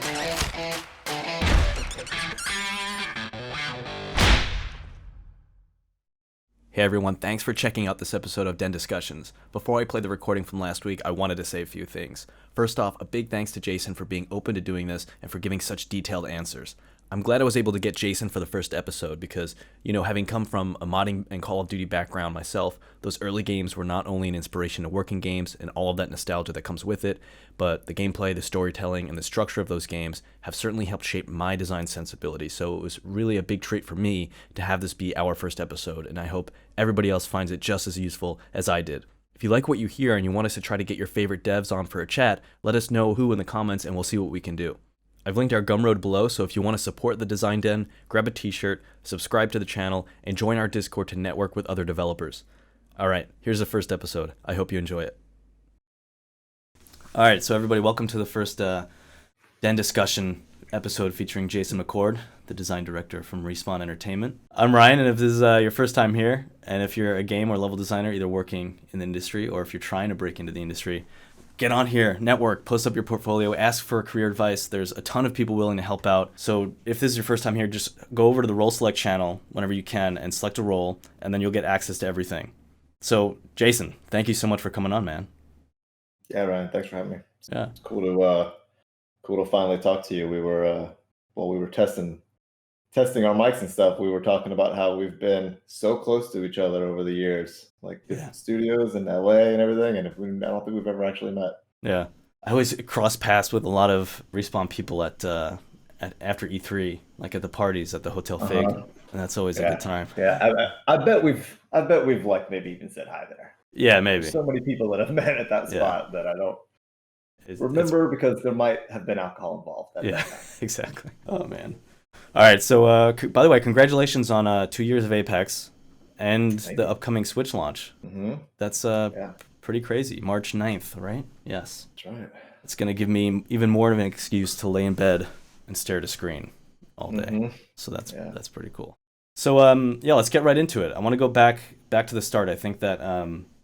Hey everyone, thanks for checking out this episode of Den Discussions. Before I play the recording from last week, I wanted to say a few things. First off, a big thanks to Jason for being open to doing this and for giving such detailed answers. I'm glad I was able to get Jason for the first episode because, having come from a modding and Call of Duty background myself, those early games were not only an inspiration to working games and all of that nostalgia that comes with it, but the gameplay, the storytelling, and the structure of those games have certainly helped shape my design sensibility. So it was really a big treat for me to have this be our first episode, and I hope everybody else finds it just as useful as I did. If you like what you hear and you want us to try to get your favorite devs on for a chat, let us know who in the comments and we'll see what we can do. I've linked our Gumroad below, so if you want to support the Design Den, grab a t-shirt, subscribe to the channel, and join our Discord to network with other developers. Alright, here's the first episode. I hope you enjoy it. Alright, so everybody, welcome to the first Den Discussion episode featuring Jason McCord, the design director from Respawn Entertainment. I'm Ryan, and if this is your first time here, and if you're a game or level designer either working in the industry or if you're trying to break into the industry, get on here, network, post up your portfolio, ask for career advice. There's a ton of people willing to help out. So if this is your first time here, just go over to the role select channel whenever you can and select a role, and then you'll get access to everything. So Jason, thank you so much for coming on, man. Yeah, Ryan, thanks for having me. Yeah. It's cool to finally talk to you. We were testing our mics and stuff. We were talking about how we've been so close to each other over the years, like different studios in LA and everything. And I don't think we've ever actually met. Yeah, I always cross paths with a lot of Respawn people at after E3, like at the parties at the Hotel Fig, and that's always a good time. Yeah, I bet we've like maybe even said hi there. Yeah, maybe. There's so many people that have met at that spot that I don't remember because there might have been alcohol involved. Yeah, exactly. Oh man. All right, so by the way, congratulations on 2 years of Apex and the upcoming Switch launch. Mm-hmm. That's pretty crazy. March 9th, right? Yes. That's right. It's going to give me even more of an excuse to lay in bed and stare at a screen all day. Mm-hmm. So that's pretty cool. So let's get right into it. I want to go back to the start. I think that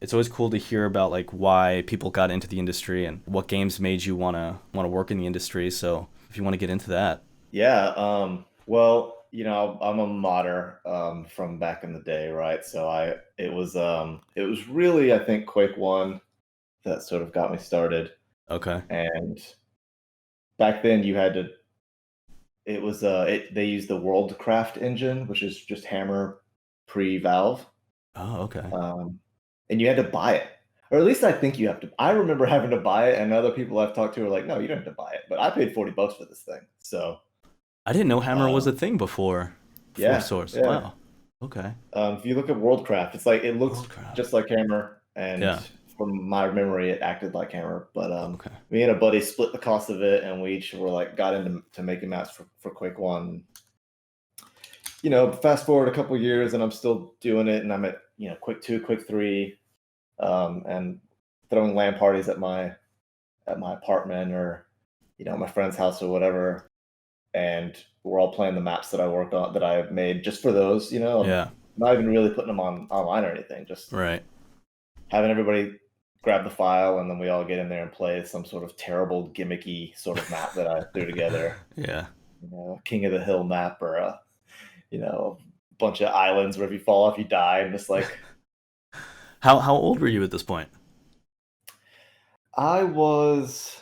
it's always cool to hear about like why people got into the industry and what games made you want to work in the industry. So if you want to get into that. Yeah. Well, I'm a modder from back in the day, right? So it was really, I think, Quake 1 that sort of got me started. Okay. And back then they used the Worldcraft engine, which is just Hammer pre-Valve. Oh, okay. And you had to buy it. Or at least I think you have to. I remember having to buy it, and other people I've talked to were like, no, you don't have to buy it. But I paid $40 for this thing. So I didn't know Hammer was a thing before Source. Yeah. Wow. Okay. If you look at Worldcraft, it's like it looks just like Hammer, and from my memory, it acted like Hammer. But me and a buddy split the cost of it, and we each were like got into making maps for Quake 1. Fast forward a couple years, and I'm still doing it, and I'm at Quake 2, Quake 3, and throwing LAN parties at my apartment or my friend's house or whatever. And we're all playing the maps that I worked on, that I have made just for those, not even really putting them online or anything, just having everybody grab the file and then we all get in there and play some sort of terrible gimmicky sort of map that I threw together. Yeah. King of the Hill map or a bunch of islands where if you fall off, you die. And just like, how old were you at this point? I was,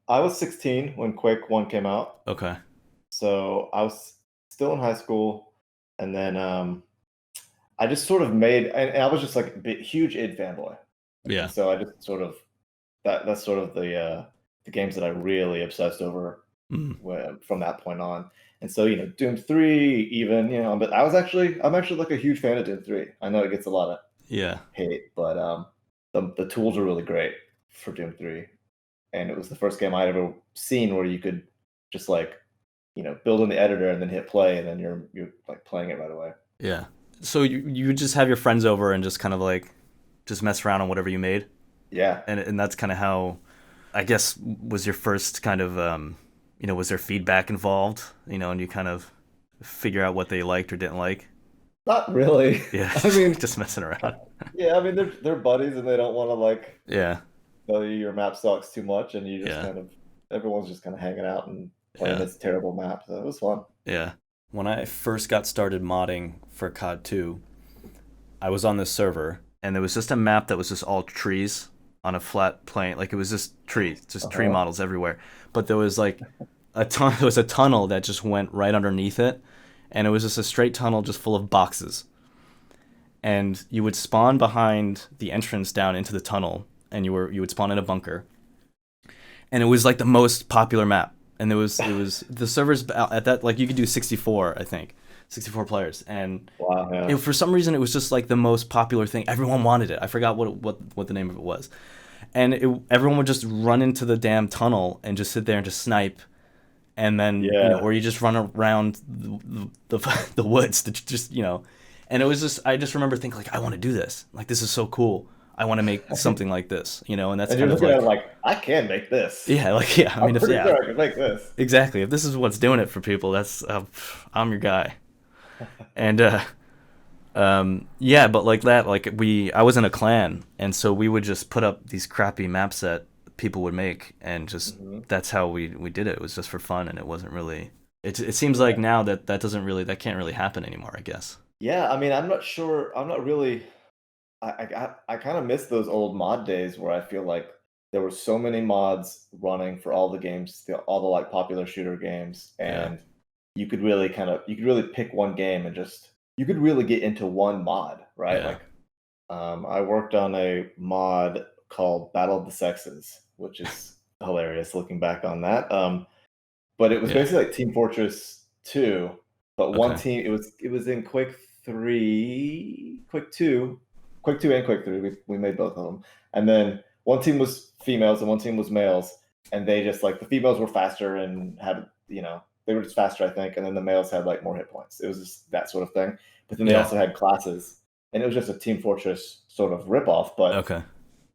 I was 16 when Quake 1 came out. Okay. So I was still in high school, and then I just sort of made, and I was just like a huge id fanboy. Yeah. So I just sort of that's sort of the games that I really obsessed over from that point on. And so Doom 3 even but I'm actually like a huge fan of Doom 3. I know it gets a lot of hate, but the tools are really great for Doom 3. And it was the first game I'd ever seen where you could just like, build in the editor and then hit play, and then you're like playing it right away. Yeah. So you would just have your friends over and just kind of like just mess around on whatever you made. Yeah. And that's kind of how, I guess, was your first kind of was there feedback involved? And you kind of figure out what they liked or didn't like. Not really. Yeah. I mean, just messing around. Yeah. I mean, they're buddies and they don't want to like. Yeah. Tell you your map sucks too much, and you just kind of everyone's just kind of hanging out and playing Yeah. this terrible map. So it was fun. Yeah. When I first got started modding for COD 2, I was on this server and there was just a map that was just all trees on a flat plane. Like it was just trees, just tree Uh-huh. models everywhere. But there was like there was a tunnel that just went right underneath it, and it was just a straight tunnel just full of boxes. And you would spawn behind the entrance down into the tunnel, and you would spawn in a bunker. And it was like the most popular map. And it was the servers at that, like you could do 64, I think. 64 players, and Wow. Yeah. for some reason it was just like the most popular thing. Everyone wanted it. I forgot what the name of it was. And everyone would just run into the damn tunnel and just sit there and just snipe, and then Yeah. or you just run around the woods to just and it was just, I just remember thinking like, I want to do this. Like, this is so cool. I want to make something like this, and that's And you're kind of looking at it like, like, I can make this. yeah, like, yeah. I mean, I'm if pretty yeah, sure I can make this. exactly. If this is what's doing it for people, that's I'm your guy. And yeah, but like that, like I was in a clan, and so we would just put up these crappy maps that people would make, and just Hmm. that's how we did it. It was just for fun, and it wasn't really. It seems like now that can't really happen anymore, I guess. Yeah, I mean, I'm not sure. I'm not really. I kind of miss those old mod days where I feel like there were so many mods running for all the games, all the like popular shooter games, Yeah, and you could really pick one game and just you could really get into one mod, right? yeah, Like, I worked on a mod called Battle of the Sexes, which is hilarious looking back on that. But it was yeah. basically like Team Fortress 2, but one Okay. team it was in Quake 3, Quake 2 and Quake 3. We made both of them. And then one team was females and one team was males, and they just like the females were faster and had, they were just faster, I think, and then the males had like more hit points. It was just that sort of thing. But then they Yeah. also had classes, and it was just a Team Fortress sort of ripoff, but Okay.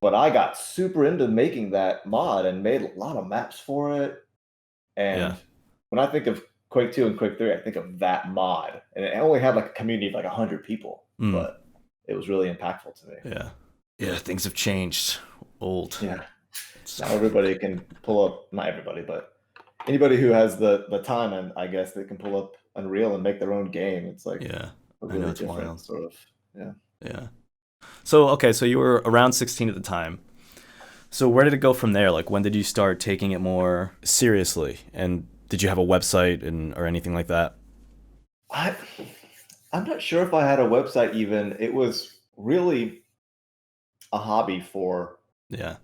I got super into making that mod and made a lot of maps for it. Yeah. And when I think of Quake 2 and Quake 3, I think of that mod. And it only had like a community of like 100 people, Mm. but it was really impactful to me. Yeah. Yeah. Things have changed. Old. Yeah. So, Now everybody can pull up, not everybody, but anybody who has the time, and I guess they can pull up Unreal and make their own game. It's like yeah. a I know really it's different wild. sort of, yeah. Yeah. So okay, so you were around 16 at the time. So where did it go from there? Like, when did you start taking it more seriously? And did you have a website or anything like that? I, I'm not sure if I had a website even. It was really a hobby for Yeah.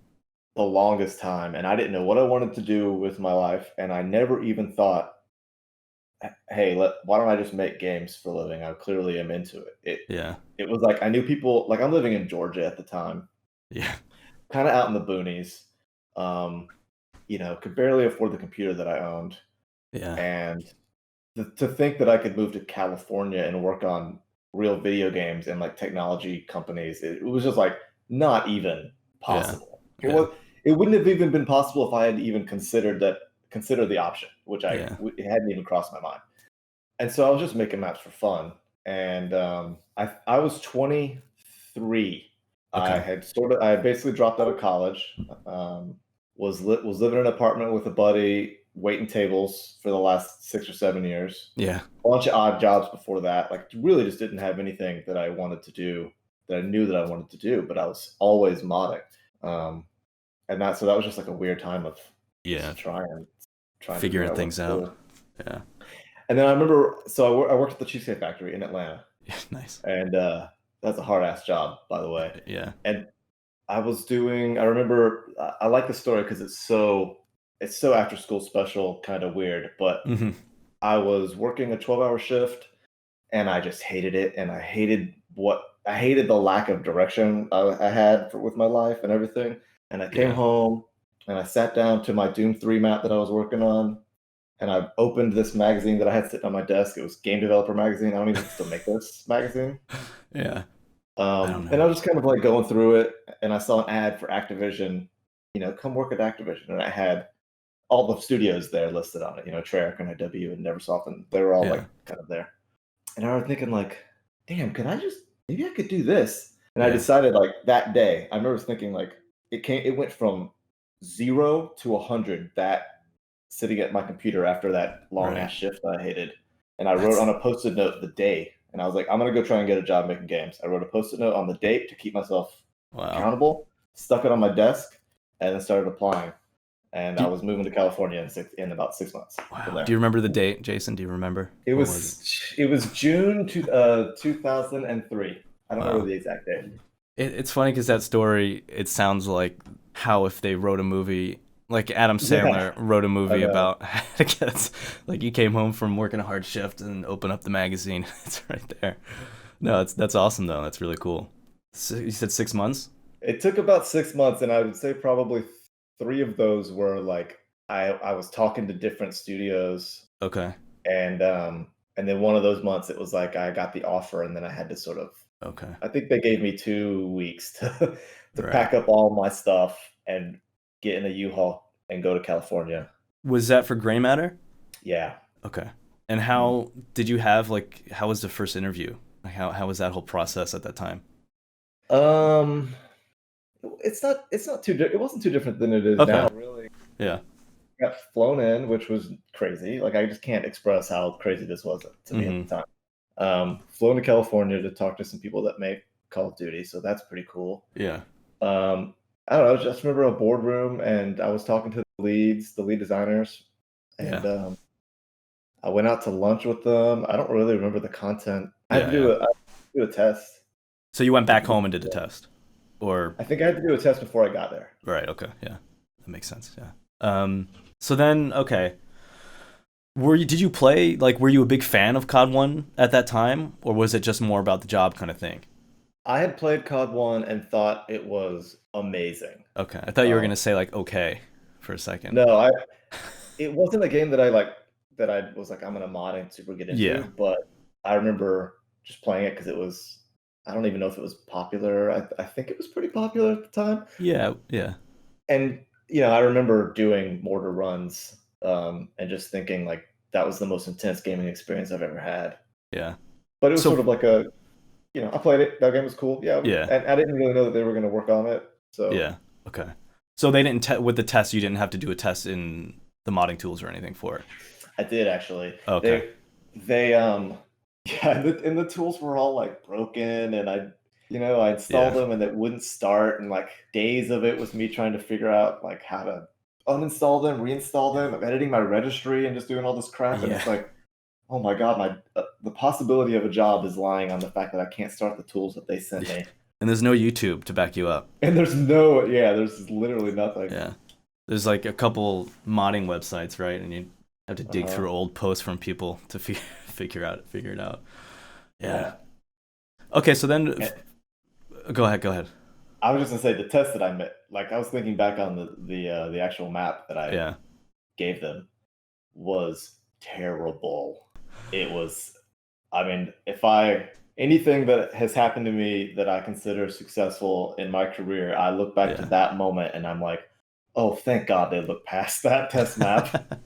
the longest time, and I didn't know what I wanted to do with my life, and I never even thought, "Hey, why don't I just make games for a living? I clearly am into it." Yeah. It was like I knew people. Like I'm living in Georgia at the time, Yeah. kind of out in the boonies. Um, could barely afford the computer that I owned, Yeah. and to think that I could move to California and work on real video games and like technology companies, it was just like not even Yeah. possible. It Yeah. was. It wouldn't have even been possible if I had even considered the option, which Yeah. it hadn't even crossed my mind. And so I was just making maps for fun. And I was 23. Okay. I had basically dropped out of college. Was living in an apartment with a buddy, waiting tables for the last 6 or 7 years. Yeah. A bunch of odd jobs before that. Like really just didn't have anything that I wanted to do that I knew that I wanted to do, but I was always modding. Um, and that was just like a weird time of Yeah. just trying to figure Figuring out what things to out. do. Yeah. And then I remember, so I worked at the Cheesecake Factory in Atlanta, Yeah. Nice. and that's a hard ass job, by the way. Yeah. And I remember, I like the story because it's so after school special, kind of weird. But Hmm. I was working a 12-hour shift, and I just hated it, and I hated the lack of direction I had with my life and everything. And I came Yeah. home, and I sat down to my Doom 3 map that I was working on, and I opened this magazine that I had sitting on my desk. It was Game Developer Magazine. I don't even still make this magazine. Yeah. I don't And know. I was just kind of like going through it, and I saw an ad for Activision. Come work at Activision, and I had all the studios there listed on it. Treyarch and IW and Neversoft, and they were all Yeah. like kind of there. And I was thinking like, damn, maybe I could do this. And I Yeah. decided like that day. I remember thinking like it went from 0 to 100 that sitting at my computer after that long ass shift that I hated, and I wrote on a post-it note the day, and I was like, I'm gonna go try and get a job making games. I wrote a post-it note on the date to keep myself accountable, stuck it on my desk, and then started applying. And I was moving to California in about 6 months. Wow. Do you remember the date, Jason? Do you remember? It was June 2003. I don't remember the exact date. It's funny because that story, it sounds like how if they wrote a movie, like Adam Sandler wrote a movie about how to get, like you came home from working a hard shift and open up the magazine. It's right there. No, that's awesome though. That's really cool. So you said 6 months? It took about 6 months, and I would say probably 3 of those were like I was talking to different studios. Okay. And then one of those months it was like I got the offer, and then I had to sort of I think they gave me 2 weeks to pack up all my stuff and get in a U-Haul and go to California. Was that for Gray Matter? Yeah. Okay. And how did you have how was the first interview? Like how was that whole process at that time? It's not too it wasn't too different than it is now, really. Yeah. Got flown in, which was crazy. Like I just can't express how crazy this was to me at the time. Flown to California to talk to some people that make Call of Duty, so that's pretty cool. Yeah. I don't know. I just remember a boardroom, and I was talking to the lead designers, and I went out to lunch with them. I don't really remember the content. I had to do a test. So you went back home and did the test, or I think I had to do a test before I got there. Right. Okay. Yeah, that makes sense. Yeah. So then, okay. Did you play, were you a big fan of COD 1 at that time, or was it just more about the job kind of thing? I had played COD 1 and thought it was amazing. Okay. I thought you were going to say okay for a second. No, it wasn't a game that I was like, I'm going to mod and super get into, but I remember just playing it because it was, I don't even know if it was popular. I think it was pretty popular at the time. Yeah, yeah. And, I remember doing mortar runs and just thinking like that was the most intense gaming experience I've ever had. Yeah. But it was sort of like I played it. That game was cool. Yeah. And I didn't really know that they were going to work on it. So yeah. Okay. So they didn't with the test. You didn't have to do a test in the modding tools or anything for it. I did actually. Okay. They and the tools were all like broken, and I installed them and it wouldn't start, and like days of it was me trying to figure out like how to uninstall them, reinstall them. I'm editing my registry and just doing all this crap, and it's like, oh my god, the possibility of a job is lying on the fact that I can't start the tools that they sent me. And there's no YouTube to back you up. And there's literally nothing. Yeah. There's like a couple modding websites, right? And you have to dig through old posts from people to figure it out. Yeah. Okay, so then go ahead. I was just gonna say the test that I made. Like I was thinking back on the actual map that I gave them was terrible. It was, I mean, anything that has happened to me that I consider successful in my career, I look back to that moment and I'm like, oh, thank God they looked past that test map.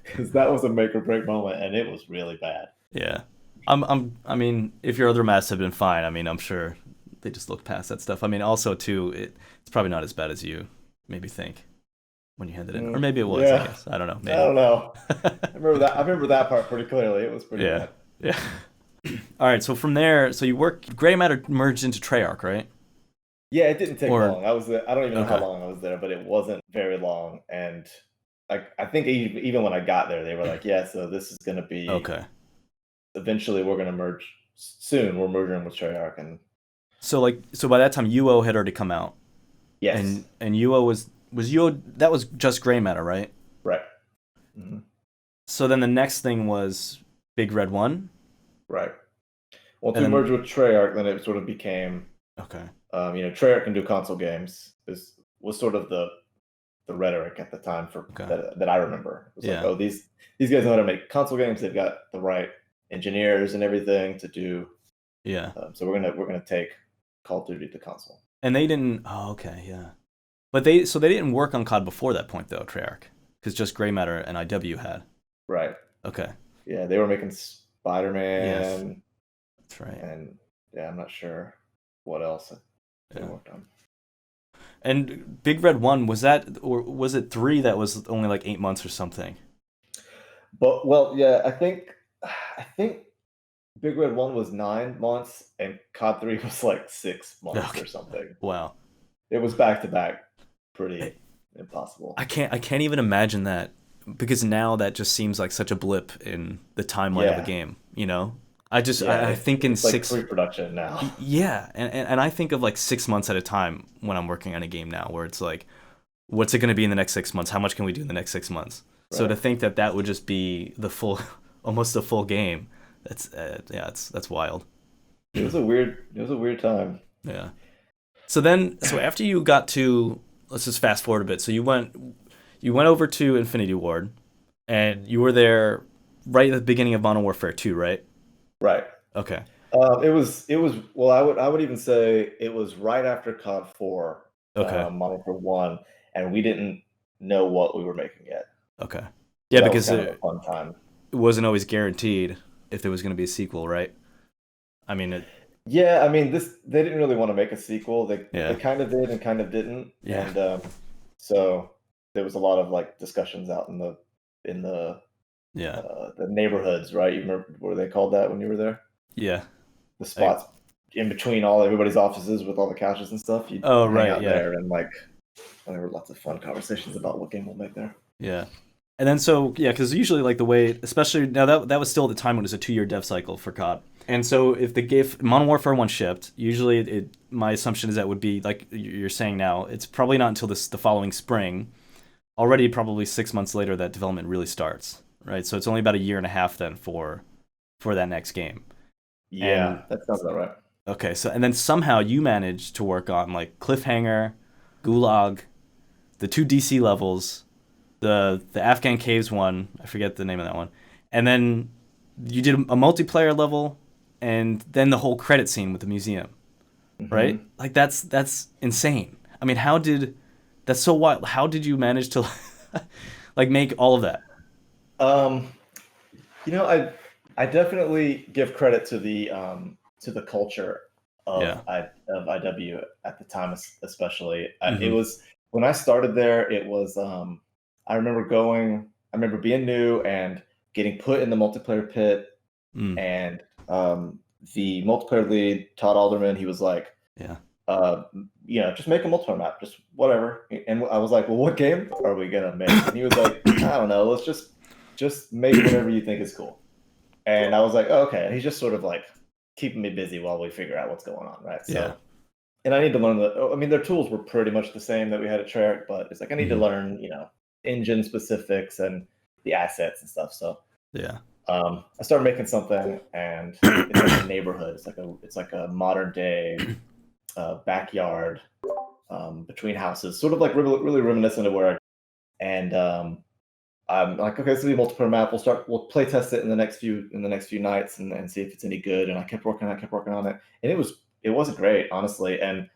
Because that was a make or break moment, and it was really bad. Yeah. I mean, if your other maps have been fine, I mean, I'm sure they just looked past that stuff. I mean, also too, it's probably not as bad as you maybe think when you handed it in, or maybe it was. I guess I don't know. Maybe. I don't know. I remember that part pretty clearly. It was pretty bad. Yeah. All right. So from there, you worked. Gray Matter merged into Treyarch, right? Yeah, it didn't take long. I was there. I don't even know how long I was there, but it wasn't very long. And I think even when I got there, they were like, "Yeah, so this is going to be Eventually, we're going to merge soon. We're merging with Treyarch." And so by that time, UO had already come out. Yes. And UO was UO. That was just Gray Matter, right? Right. Mm-hmm. So then the next thing was Big Red 1. Right. Once we merged with Treyarch, then it sort of became Treyarch can do console games. Was sort of the rhetoric at the time for that I remember. It was like, oh, these guys know how to make console games. They've got the right engineers and everything to do. Yeah. So we're gonna take Call of Duty to console. And they didn't. Oh, okay, yeah. But they didn't work on COD before that point though, Treyarch, because just Gray Matter and IW had. Right. Okay. Yeah, they were making Spider-Man. Yes. That's right. And I'm not sure what else they worked on. And Big Red 1, was that, or was it 3 that was only like 8 months or something? But well, yeah, I think Big Red 1 was 9 months and COD 3 was like 6 months Okay. or something. Wow. It was back to back, pretty impossible. I can't even imagine that, because now that just seems like such a blip in the timeline of a Yeah, game, you know? I just yeah, I think in it's like six pre-production now. yeah, and I think of like 6 months at a time when I'm working on a game now, where it's like, what's it going to be in the next 6 months? How much can we do in the next 6 months? So to Right. think that that would just be the full, almost a full game, that's yeah, that's wild. It was a weird time. Yeah. So after you got to, let's just fast forward a bit. So you went over to Infinity Ward, and you were there right at the beginning of Modern Warfare 2, right? Right. Okay. It was well, I would even say it was right after COD 4, Okay. Modern Warfare 1, and we didn't know what we were making yet. Okay. So Yeah, that was because kind of a it fun time. wasn't always guaranteed if there was going to be a sequel, right? I mean, Yeah, I mean, this they didn't really want to make a sequel. They yeah, kind of did and kind of didn't, yeah, and so there was a lot of like discussions out in yeah, the neighborhoods, right? You remember what they called that when you were there? yeah. The I, spots in between all everybody's offices with all the couches and stuff. You'd oh, hang right, out yeah, there, and like there were lots of fun conversations about what game we'll make there. yeah. And then so yeah, because usually like the way, especially now that was still at the time when it was a 2 year dev cycle for COD. And so if Modern Warfare 1 shipped, usually my assumption is that would be like you're saying now, it's probably not until the following spring, already probably 6 months later, that development really starts, right? So it's only about a year and a half then for that next game. Yeah, And that sounds about right. okay, so and then somehow you managed to work on like Cliffhanger, Gulag, the two DC levels, the Afghan Caves one. I forget the name of that one, and then you did a multiplayer level, and then the whole credit scene with the museum. Right? Hmm. Like that's insane. I mean, that's so wild. How did you manage to like make all of that? Um, I definitely give credit to the culture Yeah. of IW at the time, especially. It Mm-hmm. was when I started there. It was I remember going. I remember being new and getting put in the multiplayer pit, Mm. and the multiplayer lead Todd Alderman. He was like, Yeah. uh, just make a multiplayer map, just whatever. And I was like, well, what game are we gonna make? And he was like, I don't know. Let's just make whatever you think is cool. And I was like, oh, okay. And he's just sort of like keeping me busy while we figure out what's going on, right? Yeah. So, and I need to learn I mean, their tools were pretty much the same that we had at Treyarch, but it's like I need to Mm-hmm. learn, engine specifics and the assets and stuff. So, Yeah. I started making something, and it's like a neighborhood. It's like a modern day backyard between houses, sort of like really, really reminiscent of where. And I'm like, okay, this will be a multiplayer map. We'll play test it in the next few nights and see if it's any good. And I kept working on it, and it wasn't great, honestly. And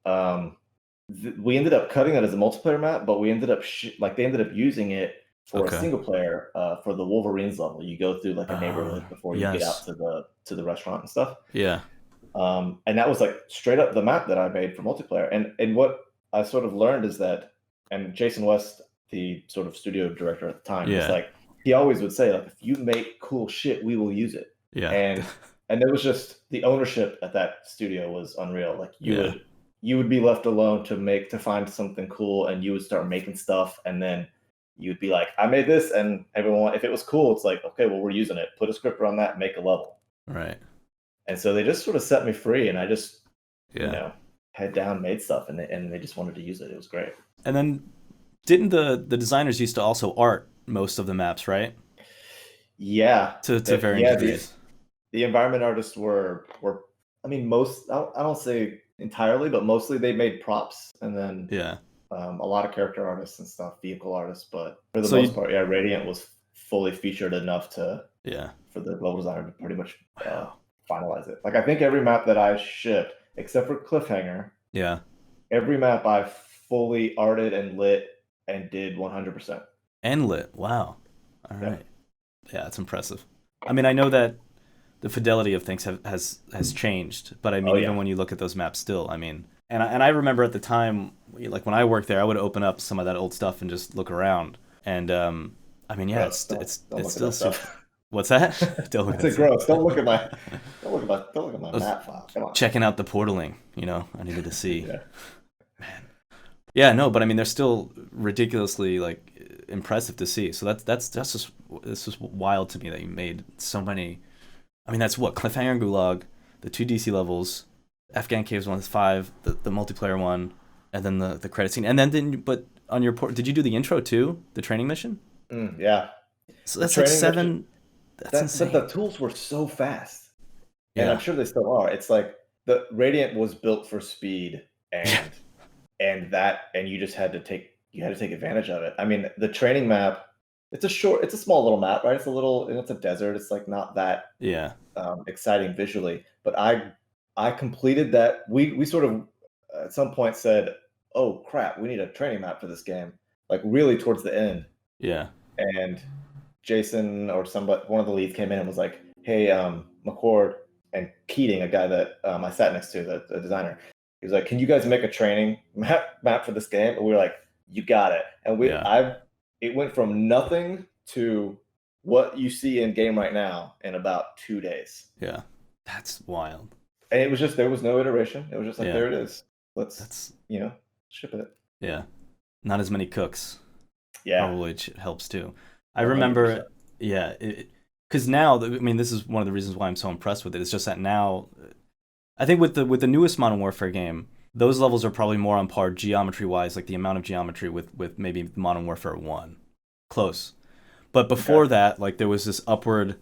um, we ended up cutting it as a multiplayer map, but we ended up they ended up using it for a Okay. single player for the Wolverines level. You go through like a Uh, neighborhood before you get out yes. to the restaurant and stuff. Yeah. And that was like straight up the map that I made for multiplayer. And what I sort of learned is that, and Jason West, the sort of studio director at the time, was Yeah. like, he always would say, like, if you make cool shit, we will use it. Yeah. And it was just the ownership at that studio was unreal. Like Yeah. you would be left alone to find something cool, and you would start making stuff, and then you'd be like, I made this, and everyone, if it was cool, it's like, okay, well, we're using it. Put a script on that, make a level. Right. And so they just sort of set me free, and I just, you Yeah. know, head down, made stuff, and they just wanted to use it. It was great. And then didn't the designers used to also art most of the maps, right? Yeah, To varying yeah, degrees. the environment artists were. I mean, I don't say entirely, but mostly they made props, and then Yeah. a lot of character artists and stuff, vehicle artists. But for the So most you part, yeah, Radiant was fully featured enough yeah. for the level designer to pretty much Wow. finalize it. Like I think every map that I shipped, except for Cliffhanger, Yeah. every map I fully arted and lit and did 100%. And lit. Wow. All Yeah. right. Yeah, that's impressive. I mean, I know that the fidelity of things has changed, but I Oh mean, even yeah. when you look at those maps still, I mean, And I remember at the time, like when I worked there, I would open up some of that old stuff and just look around. And I mean, yeah, Gross. it's Don't it's don't it's look at still that super. stuff. What's that? Don't look I at that said stuff. gross. Don't look at my I was map file. Come on. checking out the portaling. I needed to see. Yeah. Yeah, no, but I mean, they're still ridiculously like impressive to see. So that's just it's just wild to me that you made so many. I mean, that's what Cliffhanger and Gulag, the two DC levels, Afghan Caves 1-5, the multiplayer one, and then the credit scene. And then but on your port, did you do the intro too? The training mission? Yeah. So The that's like training mission. seven. That's But the insane. tools were so fast, and I'm Yeah. sure they still are. It's like the Radiant was built for speed, Yeah. and you had to take advantage of it. I mean, the training map. It's a small little map, right? It's a desert. It's like not that Yeah. exciting visually. But I completed that. We sort of at some point said, "Oh crap, we need a training map for this game." Like really towards the end, Yeah. and Jason or somebody, one of the leads came in and was like, "Hey, McCord and Keating, a guy that I sat next to, the designer, he was like, can you guys make a training map for this game?" And we were like, "You got it." And Yeah. it went from nothing to what you see in game right now in about 2 days. Yeah. That's wild. And it was just there was no iteration. It was just like Yeah. there it is. Let's That's ship it. yeah. Not as many cooks. Yeah, Probably helps too. I remember, 100%. yeah, because now, I mean, this is one of the reasons why I'm so impressed with it. It's just that now, I think with the newest Modern Warfare game, those levels are probably more on par geometry wise, like the amount of geometry with maybe Modern Warfare 1. Close. But Okay. before that, like there was this upward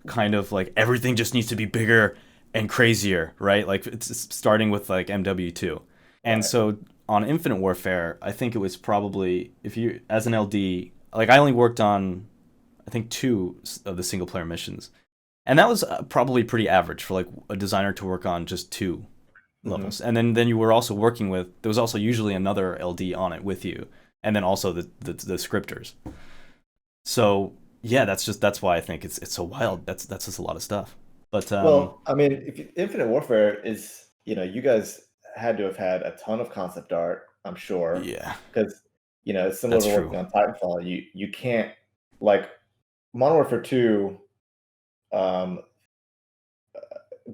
kind of like everything just needs to be bigger and crazier, right? Like it's starting with like MW2. And Right. so on Infinite Warfare, I think it was probably if you as an LD, like I only worked on I think two of the single player missions. And that was probably pretty average for like a designer to work on just two Hmm. levels. And then you were also working with there was also usually another LD on it with you and then also the scripters. So yeah, that's why I think it's so wild. That's just a lot of stuff. But Well, I mean, if Infinite Warfare is, you guys had to have had a ton of concept art, I'm sure, yeah, because it's similar that's to true. working on Titanfall. You can't like Modern Warfare 2, um,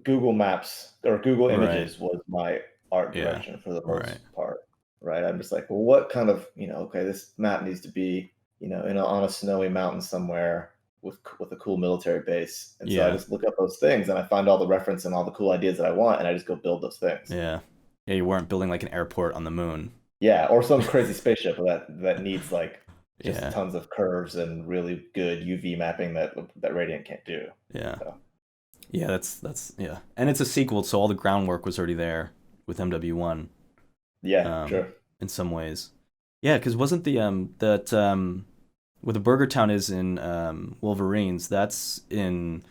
Google Maps or Google Right. Images was my art Yeah. direction for the Right. most part, right? I'm just like, well, what kind of, okay, this map needs to be, on a snowy mountain somewhere with a cool military base. And so I Yeah. just look up those things and I find all the reference and all the cool ideas that I want, and I just go build those things. Yeah. Yeah, you weren't building like an airport on the moon. Yeah, or some crazy spaceship that needs like just Yeah. tons of curves and really good UV mapping that Radiant can't do. Yeah. So Yeah, that's yeah. And it's a sequel, so all the groundwork was already there with MW1 yeah, um sure. in some ways. Yeah, cuz wasn't the that where the Burger Town is in Wolverines, that's in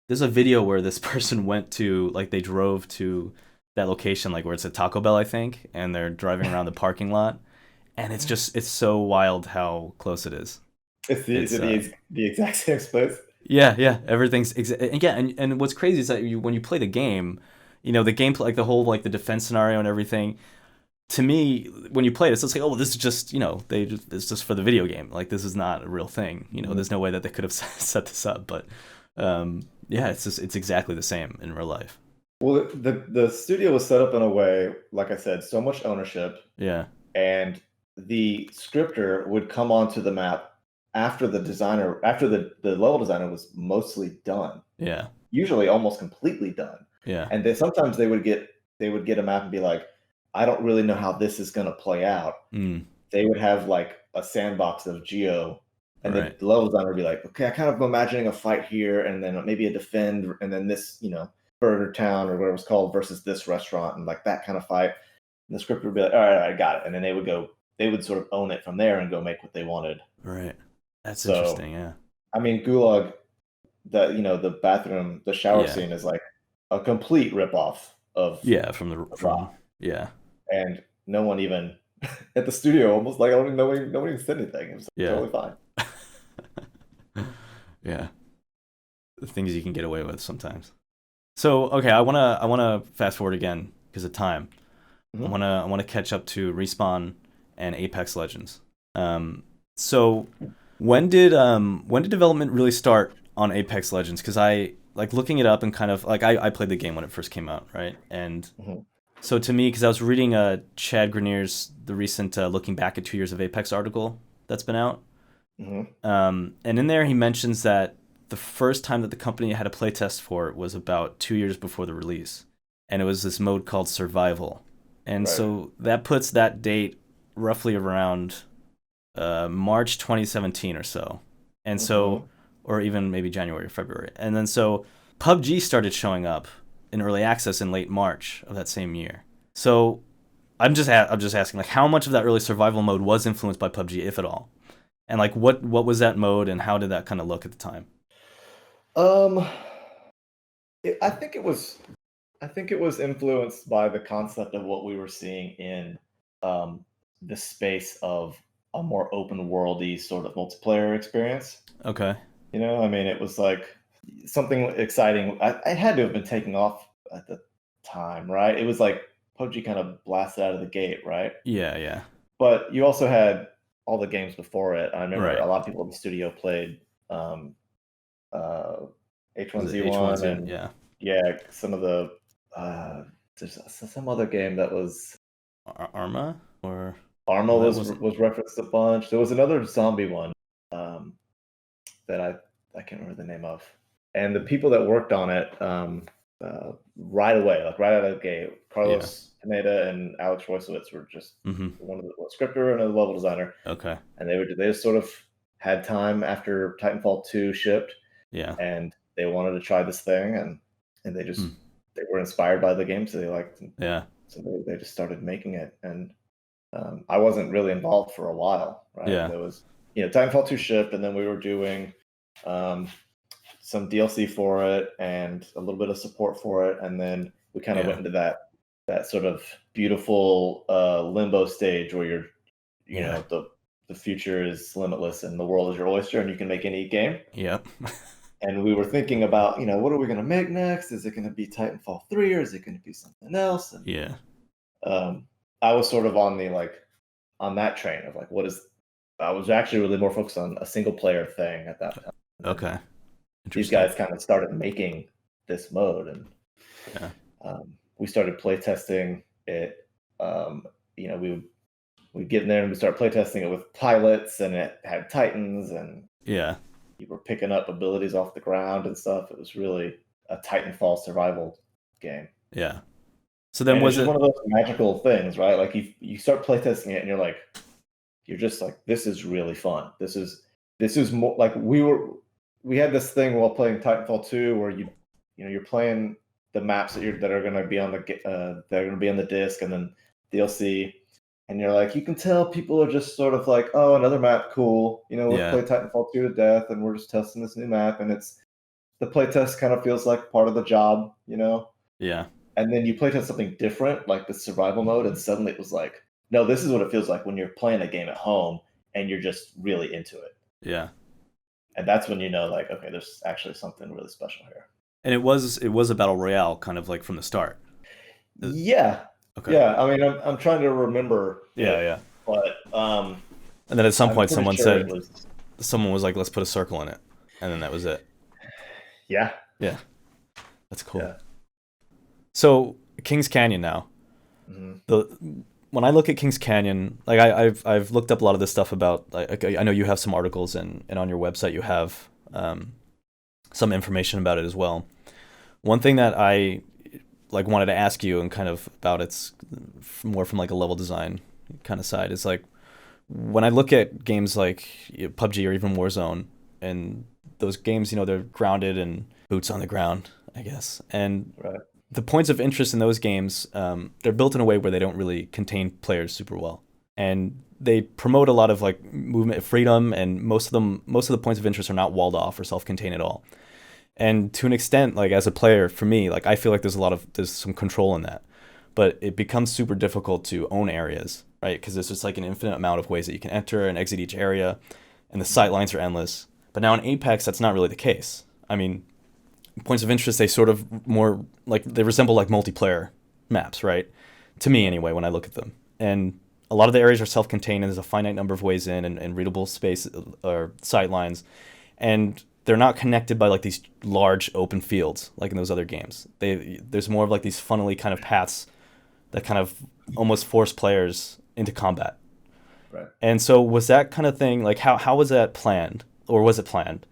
there's a video where this person went to like they drove to that location like where it's a Taco Bell I think and they're driving around the parking lot and it's so wild how close it is. Is It's it the exact same space? yeah, yeah, everything's and yeah, and what's crazy is that when you play the game, the gameplay like the whole like the defense scenario and everything. To me, when you play it, it's just like, oh, this is just it's just for the video game. Like this is not a real thing. Mhm. There's no way that they could have set this up. But yeah, it's exactly the same in real life. Well, the studio was set up in a way, like I said, so much ownership, Yeah, and the scripter would come onto the map after the level designer was mostly done, yeah, usually almost completely done. yeah, And sometimes they would get a map and be like, I don't really know how this is going to play out. mm, They would have like a sandbox of geo, and right, the level designer would be like, okay, I kind of am imagining a fight here, and then maybe a defend, and then this, Burger Town or whatever it's called versus this restaurant, and like that kind of fight. And the script would be like, all right, I got it, and then they would sort of own it from there and go make what they wanted. right. That's So, interesting. Yeah, I mean, Gulag, the bathroom, the shower yeah, scene is like a complete ripoff yeah. of From Rock, yeah, and no one even at the studio almost like I don't even know no one even said anything. It was yeah, totally fine. yeah. The things you can get away with sometimes. So okay, I wanna fast forward again because of time. I Mhm. wanna catch up to Respawn and Apex Legends. So when did development really start on Apex Legends? Because I like looking it up and kind of like I played the game when it first came out, right? And Mhm. so to me, because I was reading Chad Grenier's the recent looking back at 2 years of Apex article that's been out, Mhm. and in there he mentions that the first time that the company had a playtest for it was about 2 years before the release, and it was this mode called Survival, and Right. so that puts that date roughly around March 2017 or so, and so Mhm. or even maybe January or February, and then so PUBG started showing up in early access in late March of that same year. So I'm just asking like how much of that early survival mode was influenced by PUBG, if at all, and like what was that mode and how did that kind of look at the time? Um, I think it was. I think it was influenced by the concept of what we were seeing in um, the space of a more open worldy sort of multiplayer experience. Okay. I mean, it was like something exciting. I had to have been taking off at the time, right? It was like PUBG kind of blasted out of the gate, right? Yeah. Yeah. But you also had all the games before it. I remember Right. a lot of people in the studio played um, uh, Was it H1Z? H1Z1 and Yeah. yeah, some of the uh, there's some other game that was Arma or Arma no, that was wasn't. was referenced a bunch. There was another zombie one um, that I can't remember the name of. And the people that worked on it right away, like right out of the gate, Yeah. Carlos Pineda and Alex Roycewitz were just Mm-hmm. one of the scripter and a level designer, Okay. and they just sort of had time after Titanfall 2 shipped, Yeah. and they wanted to try this thing, and Hmm. they were inspired by the games they liked, and Yeah. so they just started making it. And I wasn't really involved for a while, right? Yeah. There was Titanfall 2 shipped, and then we were doing um, some DLC for it and a little bit of support for it, and then we kind of Yeah. went into that sort of beautiful limbo stage where Yeah. the future is limitless and the world is your oyster and you can make any game. Yep. And we were thinking about, what are we going to make next? Is it going to be Titanfall 3 or is it going to be something else? And Yeah. um, I was sort of on the on that train of like, what is? I was actually really more focused on a single player thing at that time. And then Okay. these Interesting. guys kind of started making this mode, and Yeah. we started playtesting it. Um, we get in there and we start playtesting it with pilots, and it had Titans, and Yeah. you were picking up abilities off the ground and stuff. It was really a Titanfall survival game. Yeah. So then And it's was just it? one of those magical things, right? Like you start playtesting it and you're just like, this is really fun. This is more like we had this thing while playing Titanfall 2 where you're playing the maps that are going to be on the disc and then DLC, and you're like, you can tell people are just sort of like, oh, another map, cool. Let's Yeah. play Titanfall 2 to death, and we're just testing this new map, and it's the playtest kind of feels like part of the job. Yeah. And then you playtest something different, like the survival mode, and suddenly it was like, no, this is what it feels like when you're playing a game at home and you're just really into it. Yeah. And that's when you know, like, okay, there's actually something really special here. And it was a battle royale kind of like from the start. Uh, Yeah, Okay. yeah. I mean, I'm trying to remember Yeah. it, Yeah. but And then at some I'm point pretty sure it was. someone was like, let's put a circle in it, and then that was it. Yeah, Yeah. That's cool. yeah. So Kings Canyon now. Hmm. The When I look at Kings Canyon, like I've looked up a lot of this stuff about. Like, I know you have some articles and on your website you have some information about it as well. One thing that I like wanted to ask you and kind of about it's more from like a level design kind of side is like when I look at games like PUBG or even Warzone and those games, they're grounded and boots on the ground, I guess, and Right. the points of interest in those games, they're built in a way where they don't really contain players super well, and they promote a lot of like movement freedom, and most of the points of interest are not walled off or self-contained at all. And to an extent, like as a player, for me, like I feel like there's some control in that, but it becomes super difficult to own areas, right? Because there's just like an infinite amount of ways that you can enter and exit each area, and the sight lines are endless. But now in Apex, that's not really the case. I mean, points of interest, they sort of more like they resemble like multiplayer maps, right? to me anyway, when I look at them. And a lot of the areas are self-contained, and there's a finite number of ways in, and readable space or sight lines, and they're not connected by like these large open fields like in those other games. There's more of like these funnily kind of paths that kind of almost force players into combat. Right. And so was that kind of thing, like how was that planned, or was it planned,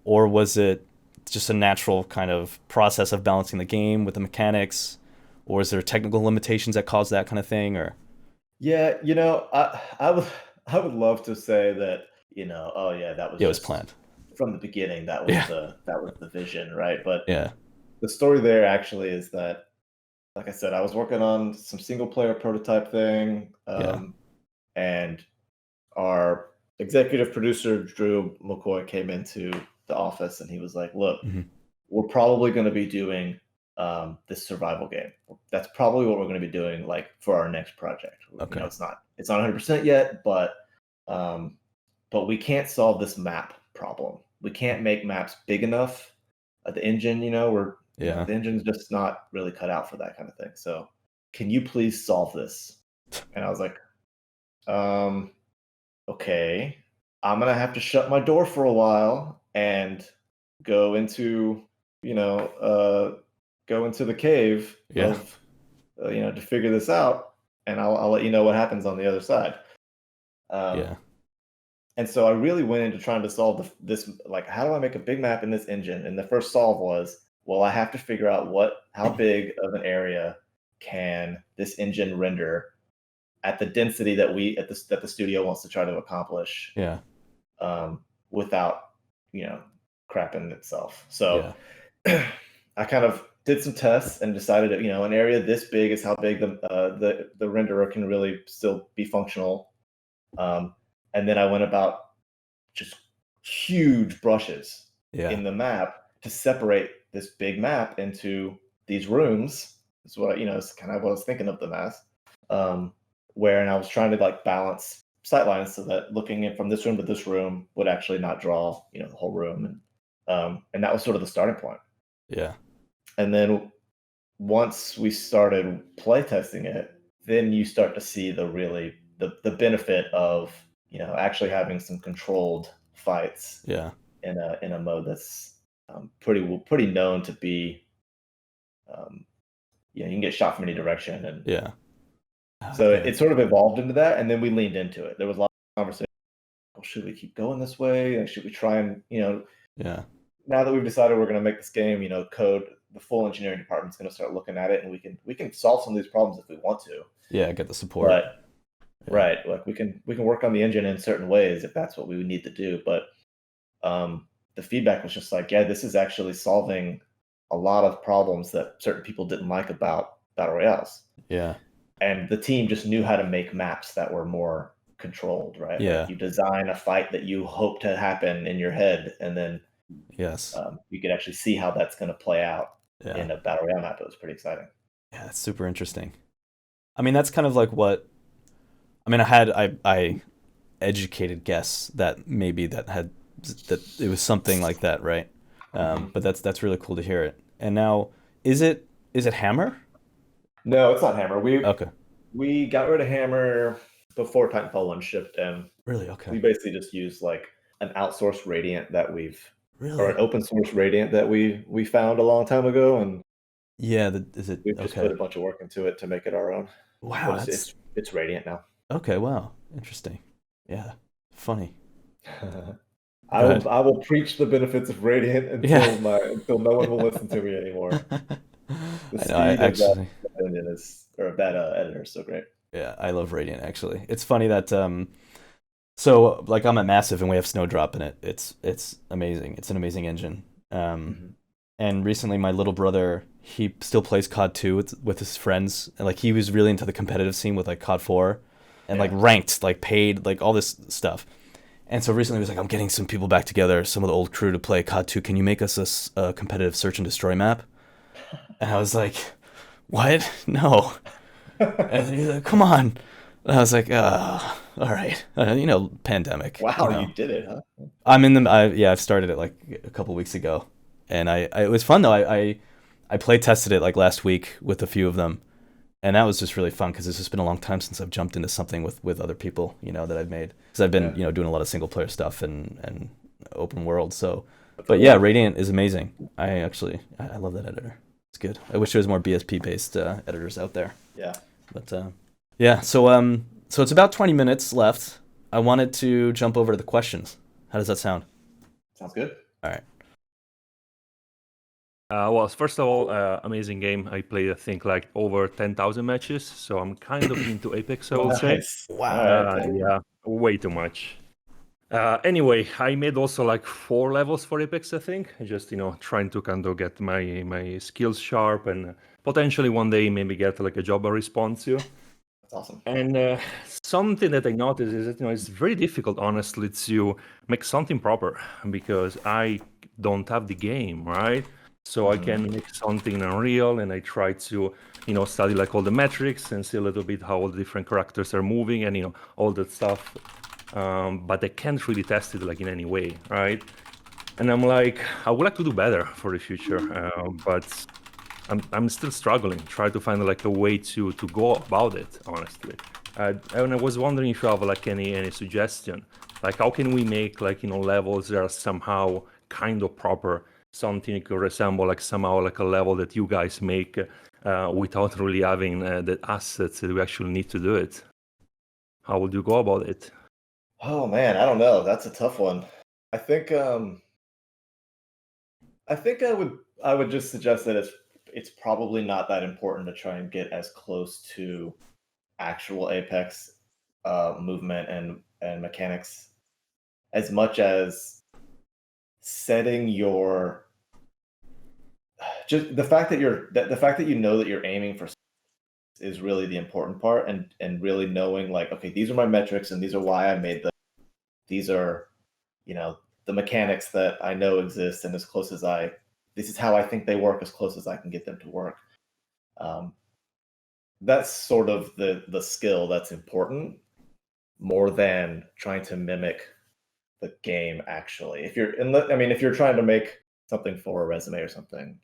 or was it just a natural kind of process of balancing the game with the mechanics, or is there technical limitations that caused that kind of thing, or? Yeah, I would love to say that, oh yeah, that was Yeah, it was just planned. from the beginning, Yeah. that was the vision, right? But Yeah. the story there actually is that, like I said, I was working on some single player prototype thing, Yeah. and our executive producer Drew McCoy came into the office and he was like, "Look, Hmm. we're probably going to be doing this survival game. That's probably what we're going to be doing, like for our next project. Okay. It's not 100% yet, um, but we can't solve this map problem. We can't make maps big enough. The engine, Yeah. the engine's just not really cut out for that kind of thing. So, can you please solve this?" And I was like, um, "Okay, I'm gonna have to shut my door for a while and go into, you know, go into the cave Yeah. of, to figure this out, and I'll let you know what happens on the other side." Um, Yeah. and so I really went into trying to solve this, like, how do I make a big map in this engine? And the first solve was, well, I have to figure out how big of an area can this engine render at the density that the studio wants to try to accomplish, Yeah. without, you know, crapping itself. So Yeah. I kind of did some tests and decided that, an area this big is how big the renderer can really still be functional. Um, and then I went about just huge brushes Yeah. in the map to separate this big map into these rooms. Is what it's kind of what I was thinking of them as. Um, and I was trying to like balance sightlines so that looking in from this room to this room would actually not draw the whole room, and that was sort of the starting point. Yeah. And then once we started playtesting it, then you start to see the benefit of actually having some controlled fights Yeah. in a mode that's pretty known to be, um, you can get shot from any direction. And Yeah. so Yeah. it sort of evolved into that, and then we leaned into it. There was a lot of conversation. Well, should we keep going this way? Like, should we try and Yeah. now that we've decided we're going to make this game, the full engineering department's going to start looking at it, and we can solve some of these problems if we want to. Yeah. Get the support. But Yeah. right, like we can work on the engine in certain ways if that's what we would need to do. But the feedback was just like, yeah, this is actually solving a lot of problems that certain people didn't like about battle royales. Yeah. And the team just knew how to make maps that were more controlled, right? Yeah. Like you design a fight that you hope to happen in your head, and then Yes. you could actually see how that's going to play out Yeah. in a battle royale map. It was pretty exciting. Yeah. That's super interesting. I mean, that's kind of like what I mean. I educated guess that maybe that it was something like that, right? But that's really cool to hear it. And now, is it Hammer? No, it's not Hammer. We Okay. we got rid of Hammer before Titanfall 1 shipped, and Really? we Okay. basically just used like an outsourced Radiant or an Really? open source Radiant that we found a long time ago, and Yeah. Is it we've just put okay? a bunch of work into it to make it our own. But Wow. That's it's Radiant now. okay. Wow. Interesting. Yeah. Funny. I Go will ahead. I will preach the benefits of Radiant Yeah. until no one will listen to me anymore. The I know. I speed of that actually. engine of that editor is so great. Yeah. I love Radiant. Actually, it's funny that So like I'm at Massive and we have Snowdrop in it. It's amazing. It's an amazing engine. Mhm. And recently my little brother he still plays COD 2 with his friends and like he was really into the competitive scene with like COD 4 and like Yeah. ranked like paid like all this stuff. And so recently he was like I'm getting some people back together, some of the old crew to play COD 2. Can you make us a competitive search and destroy map? And I was like, what? No. And he's like, come on. And I was like, all right, pandemic. Wow, you did it, huh? I'm in the. I've started it like a couple weeks ago, and it was fun though. I play tested it like last week with a few of them, And that was just really fun because it's just been a long time since I've jumped into something with other people, that I've made. Because I've been, doing a lot of single player stuff and open world. So, but yeah, Radiant is amazing. I love that editor. It's good. I wish there was more BSP based editors out there. Yeah. But yeah, so it's about 20 minutes left. I wanted to jump over to the questions. How does that sound? Sounds good. All right. Well, first of all, amazing game. I played, I think, like over 10,000 matches, so I'm kind of into Apex, I would say. Wow. Yeah, way too much. Anyway, I made also like 4 levels for Apex, I think. Just, trying to kind of get my skills sharp and potentially one day maybe get like a job I respond to. That's awesome. And something that I noticed is that, it's very difficult, honestly, to make something proper because I don't have the game, right? So I can make something in Unreal, and I try to, study like all the metrics and see a little bit how all the different characters are moving and, all that stuff. But I can't really test it like in any way, right? And I'm like, I would like to do better for the future, but I'm still struggling, try to find like a way to go about it, honestly. And I was wondering if you have like any suggestion, like how can we make like levels that are somehow kind of proper, something that could resemble like somehow like a level that you guys make without really having the assets that we actually need to do it. How would you go about it? Oh man, I don't know. That's a tough one. I think I would just suggest that it's probably not that important to try and get as close to actual Apex movement and mechanics as much as setting your just the fact that the fact that you know that you're aiming for is really the important part, and really knowing like, okay, these are my metrics and these are why I made them. These are, the mechanics that I know exist, and this is how I think they work as close as I can get them to work. That's sort of the skill that's important more than trying to mimic the game actually. If you're trying to make something for a resume or something,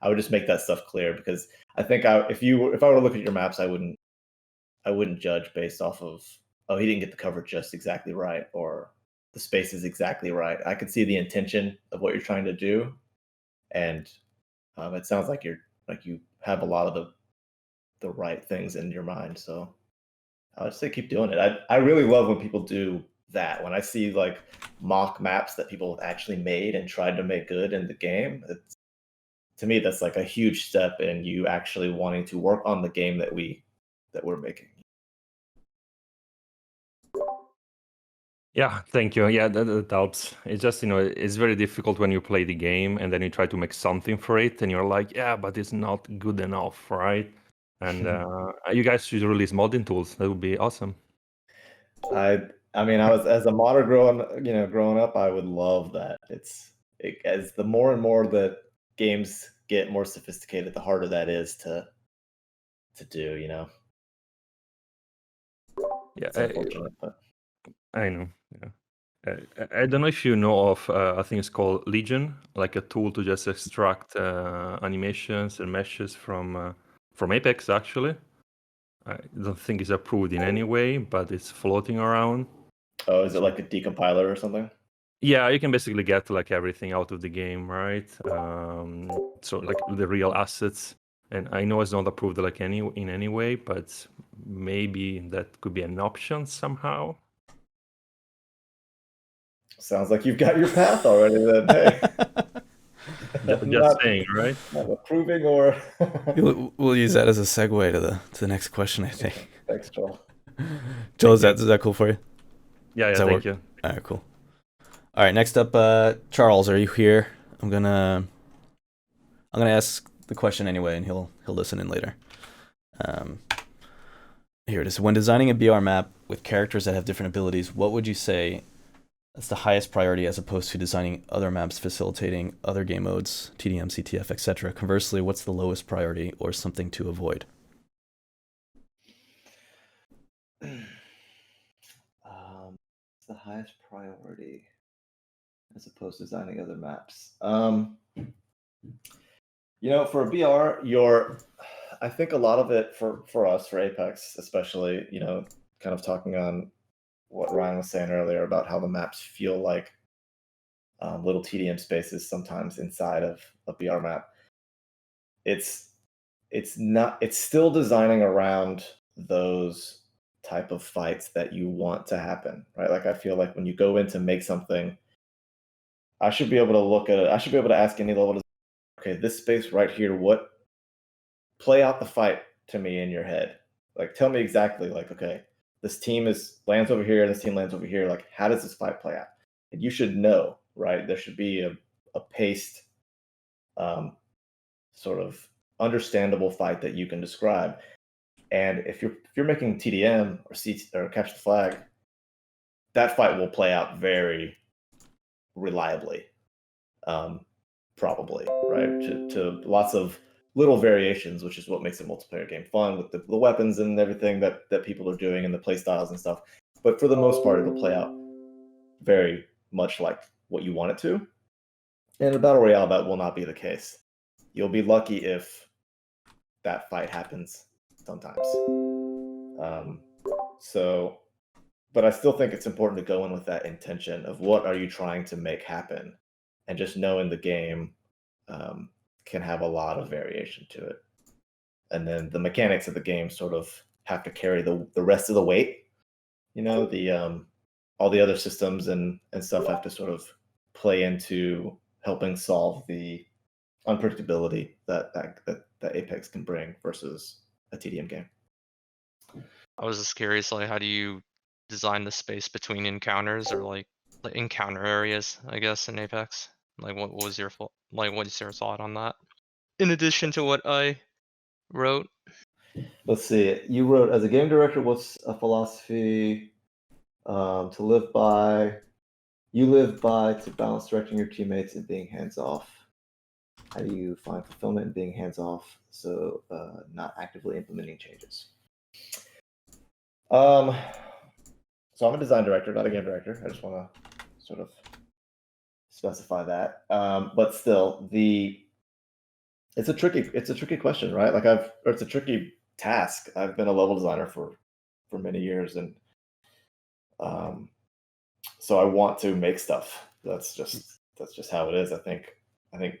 I would just make that stuff clear, because I think if I were to look at your maps, I wouldn't judge based off of, oh, he didn't get the cover just exactly right, or the space is exactly right. I could see the intention of what you're trying to do, and it sounds like you have a lot of the right things in your mind. So I would say keep doing it. I really love when people do that. When I see like mock maps that people have actually made and tried to make good in the game, to me that's like a huge step in you actually wanting to work on the game that we're making. Yeah, thank you. Yeah, that helps. It's just, it's very difficult when you play the game and then you try to make something for it and you're like, yeah, but it's not good enough, right? And you guys should release modding tools. That would be awesome. I mean, I was, as a modder growing up, I would love that. As the more and more that games get more sophisticated, the harder that is to do, Yeah, it's unfortunate, but I know. Yeah. I don't know if you know of, I think it's called Legion, like a tool to just extract animations and meshes from Apex, actually. I don't think it's approved in any way, but it's floating around. oh, is it like a decompiler or something? Yeah, you can basically get like everything out of the game, right? So like the real assets. And I know it's not approved like in any way, but maybe that could be an option somehow. Sounds like you've got your path already then. Hey. Just saying, right? Not approving or We'll use that as a segue to the next question, I think. Thanks, Joel. Joel, is that cool for you? Yeah, thank you. All right, cool. All right, next up, Charles, are you here? I'm gonna ask the question anyway, and he'll listen in later. Here it is. When designing a BR map with characters that have different abilities, what would you say that's the highest priority as opposed to designing other maps facilitating other game modes, TDM, CTF, etc.? Conversely, what's the lowest priority or something to avoid? The highest priority as opposed to designing other maps. For a BR, I think a lot of it for us, for Apex especially, kind of talking on what Ryan was saying earlier about how the maps feel like little TDM spaces sometimes inside of a BR map. It's still designing around those type of fights that you want to happen, right? Like I feel like when you go in to make something, I should be able to look at it. I should be able to ask any level, okay, this space right here, play out the fight to me in your head. Like tell me exactly, like, okay, this team lands over here, this team lands over here. Like, how does this fight play out? And you should know, right? There should be a paced, sort of understandable fight that you can describe. And if you're making TDM or capture the flag, that fight will play out very reliably, probably, right? To lots of little variations, which is what makes a multiplayer game fun with the weapons and everything that people are doing and the play styles and stuff. But for the most part, it'll play out very much like what you want it to. And in Battle Royale, that will not be the case. You'll be lucky if that fight happens sometimes. But I still think it's important to go in with that intention of what are you trying to make happen, and just knowing the game can have a lot of variation to it, and then the mechanics of the game sort of have to carry the rest of the weight. All the other systems and stuff have to sort of play into helping solve the unpredictability that Apex can bring versus a TDM game. I was just curious, like, how do you design the space between encounters, or like encounter areas, I guess, in Apex? Like, what is your thought on that? In addition to what I wrote. Let's see. You wrote, as a game director, what's a philosophy to live by? You live by to balance directing your teammates and being hands off. How do you find fulfillment in being hands off, so not actively implementing changes? So I'm a design director, not a game director. I just want to sort of specify that. But still, it's a tricky question, right? It's a tricky task. I've been a level designer for many years, and so I want to make stuff. That's just how it is. I think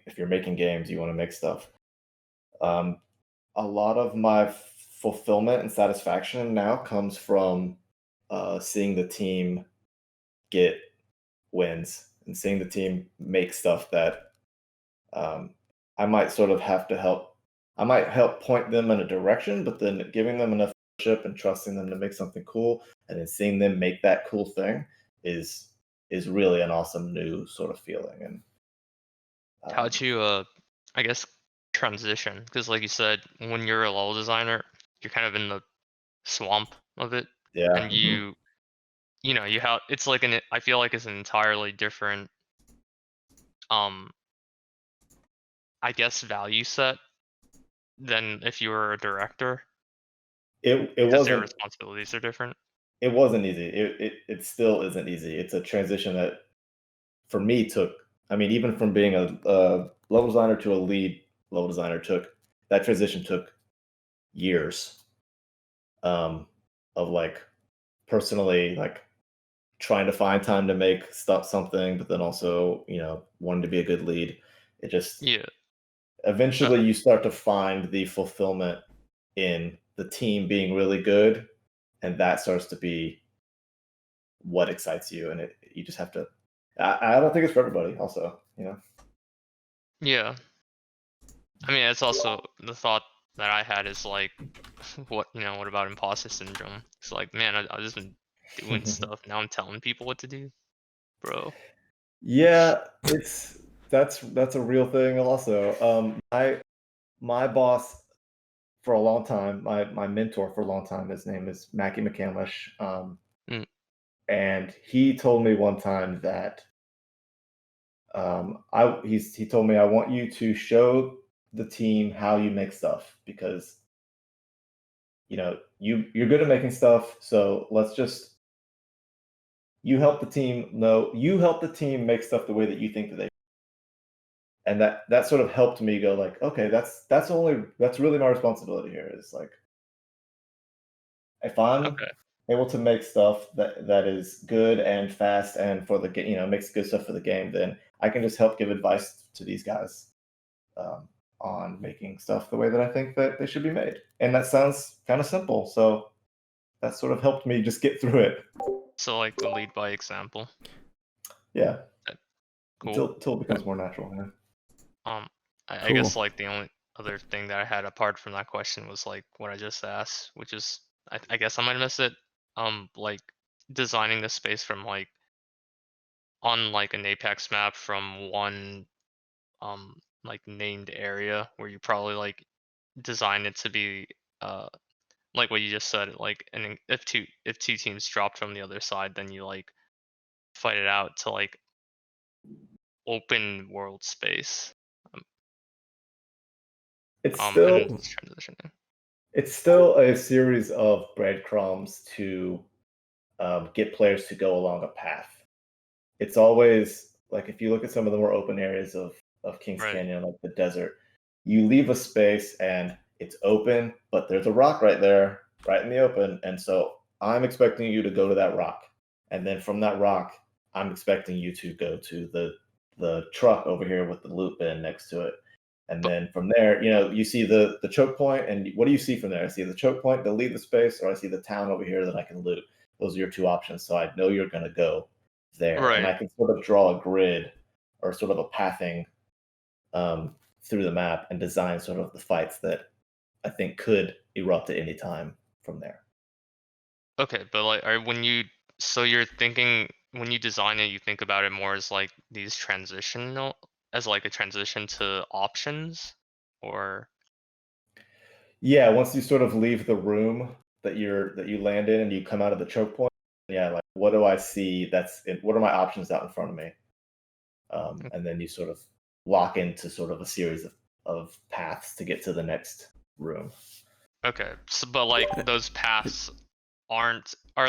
if you're making games, you want to make stuff. A lot of my fulfillment and satisfaction now comes from seeing the team get wins and seeing the team make stuff that I might sort of have to help. I might help point them in a direction, but then giving them enough ownership and trusting them to make something cool, and then seeing them make that cool thing is really an awesome new sort of feeling. And how'd you, I guess, transition? Because, like you said, when you're a level designer, you're kind of in the swamp of it, yeah, and you have, it's like I feel like it's an entirely different, I guess, value set than if you were a director. it Because your wasn't responsibilities are different. it wasn't easy. It still isn't easy. It's a transition that for me took. I mean, even from being a level designer to a lead level designer, that transition took years of like personally like trying to find time to make something, but then also wanting to be a good lead. It just eventually you start to find the fulfillment in the team being really good, and that starts to be what excites you, and you just have to. I don't think it's for everybody. Also, Yeah. I mean, it's also the thought that I had is like, what about imposter syndrome? It's like, man, I've just been doing stuff. Now I'm telling people what to do, bro. Yeah, that's a real thing. Also, my boss for a long time, my mentor for a long time, his name is Mackie McCandlish, and he told me one time that he told me, I want you to show the team how you make stuff, because you're good at making stuff, so let's just you help the team make stuff the way that you think that they, and that sort of helped me go like, okay, that's really my responsibility here, is like, if I'm Okay. able to make stuff that is good and fast and for the game, makes good stuff for the game, then I can just help give advice to these guys on making stuff the way that I think that they should be made. And that sounds kind of simple, so that sort of helped me just get through it. So like lead by example. Yeah. Cool. Until it becomes more natural. Yeah. I guess Cool. like the only other thing that I had apart from that question was like what I just asked, which is I guess I might miss it. Like designing the space from like on like an Apex map from one like named area where you probably like design it to be like what you just said, like and if two teams dropped from the other side, then you like fight it out to like open world space. It's And then still just transitioning. it's still a series of breadcrumbs to get players to go along a path. It's always like, if you look at some of the more open areas of Kings Right. Canyon, like the desert, you leave a space and it's open, but there's a rock right there, right in the open. And so I'm expecting you to go to that rock. And then from that rock, I'm expecting you to go to the truck over here with the loot bin next to it. And then from there, you see the choke point, and what do you see from there? I see the choke point to leave the space, or I see the town over here that I can loot. Those are your two options. So I know you're going to go there, and Right. I can sort of draw a grid or sort of a pathing through the map and design sort of the fights that I think could erupt at any time from there. Okay, but like so you're thinking when you design it, you think about it more as like these transitional as like a transition to options or Yeah, once you sort of leave the room that you land in and you come out of the choke point, yeah, like, what do I see? What are my options out in front of me? And then you sort of lock into sort of a series of paths to get to the next room. okay. So but like those paths are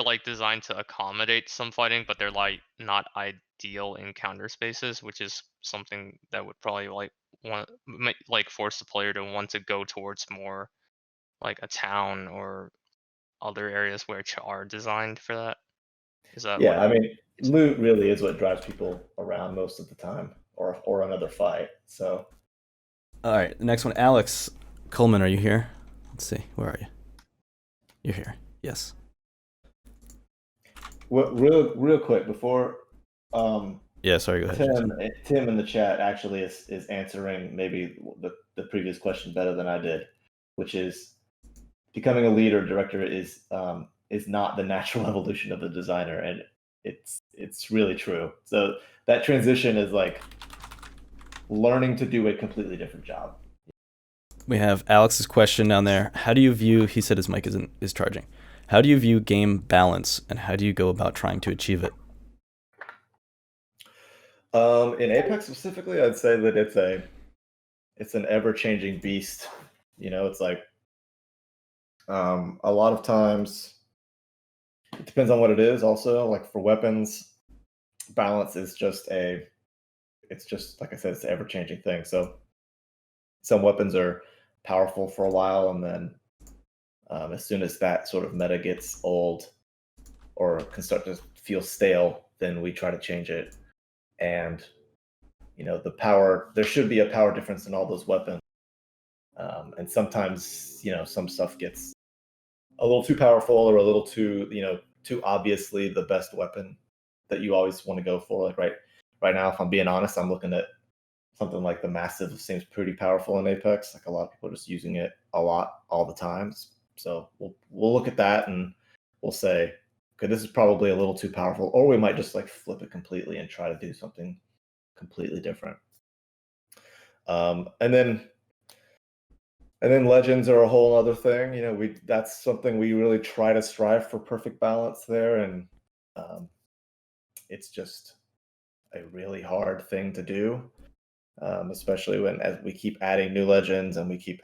like designed to accommodate some fighting, but they're like not ideal in counter spaces, which is something that would probably like like force the player to want to go towards more like a town or other areas which are designed for that. Is that what Yeah, I I'm mean, loot really is what drives people around most of the time, or another fight. So All right, the next one, Alex Coleman, are you here? Let's see, where are you? You're here. Yes. real quick before Yeah. Sorry. Go ahead. Jason. Tim in the chat actually is answering maybe the previous question better than I did, which is becoming a lead or director is not the natural evolution of the designer, and it's really true. So that transition is like learning to do a completely different job. We have Alex's question down there. How do you view? He said his mic is charging. How do you view game balance, and how do you go about trying to achieve it? In Apex specifically, I'd say that it's an ever-changing beast. It's like a lot of times it depends on what it is. Also, like for weapons, balance is just like I said, it's an ever-changing thing. So some weapons are powerful for a while, and then as soon as that sort of meta gets old or can start to feel stale, then we try to change it. And the power, there should be a power difference in all those weapons. And sometimes, some stuff gets a little too powerful or a little too, too obviously the best weapon that you always want to go for. Like right now, if I'm being honest, I'm looking at something like the Massive. Seems pretty powerful in Apex. Like a lot of people are just using it a lot all the time. So we'll look at that and we'll say, okay, this is probably a little too powerful, or we might just like flip it completely and try to do something completely different. And then legends are a whole other thing. That's something we really try to strive for perfect balance there, and it's just a really hard thing to do, especially as we keep adding new legends and we keep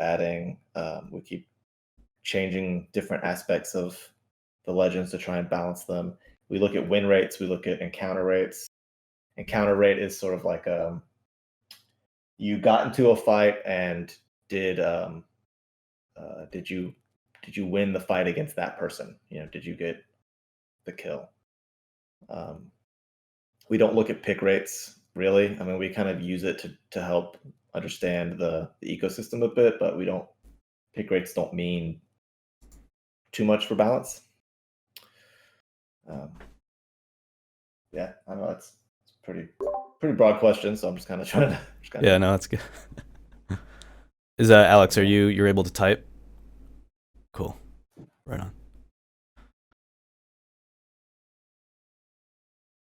changing different aspects of the legends to try and balance them. We look at win rates, we look at encounter rates. Encounter rate is sort of like you got into a fight and did you win the fight against that person? Did you get the kill? We don't look at pick rates really. I mean, we kind of use it to help understand the ecosystem a bit, but we don't. Pick rates don't mean too much for balance. Yeah, I know it's pretty broad question, so I'm just kind of trying to. Yeah, no, that's good. Is Alex? Are you're able to type? Cool, right on.